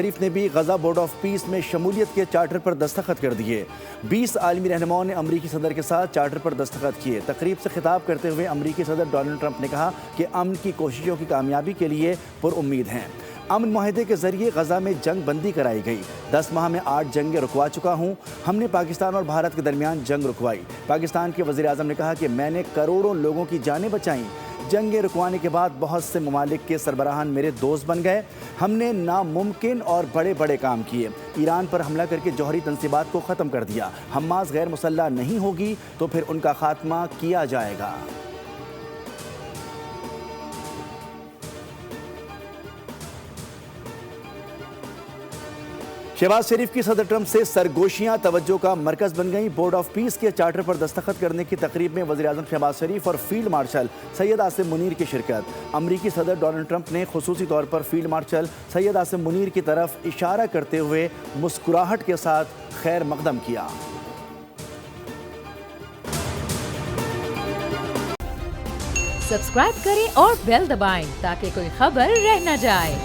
شریف نے بھی Gaza board of peace میں شمولیت کے چارٹر پر دستخط کر دیے۔ 20 عالمی رہنماؤں نے امریکی صدر کے ساتھ چارٹر پر دستخط کیے۔ تقریب سے خطاب کرتے ہوئے امریکی صدر ڈونلڈ ٹرمپ نے کہا کہ امن کی کوششوں کی کامیابی کے لیے پر امید ہیں۔ امن معاہدے کے ذریعے غزہ میں جنگ بندی کرائی گئی۔ 10 ماہ میں 8 جنگیں رکوا چکا ہوں۔ ہم نے پاکستان اور بھارت کے درمیان جنگ رکوائی۔ پاکستان کے وزیر اعظم نے کہا کہ میں نے کروڑوں لوگوں کی جانیں بچائیں۔ جنگیں رکوانے کے بعد بہت سے ممالک کے سربراہان میرے دوست بن گئے۔ ہم نے ناممکن اور بڑے بڑے کام کیے۔ ایران پر حملہ کر کے جوہری تنصیبات کو ختم کر دیا۔ حماس غیر مسلح نہیں ہوگی تو پھر ان کا خاتمہ کیا جائے گا۔ شہباز شریف کی صدر ٹرمپ سے سرگوشیاں توجہ کا مرکز بن گئیں۔ بورڈ آف پیس کے چارٹر پر دستخط کرنے کی تقریب میں وزیر اعظم شہباز شریف اور فیلڈ مارشل سید عاصم منیر کی شرکت۔ امریکی صدر ڈونلڈ ٹرمپ نے خصوصی طور پر فیلڈ مارشل سید عاصم منیر کی طرف اشارہ کرتے ہوئے مسکراہٹ کے ساتھ خیر مقدم کیا۔ سبسکرائب کریں اور بیل دبائیں تاکہ کوئی خبر رہ نہ جائے۔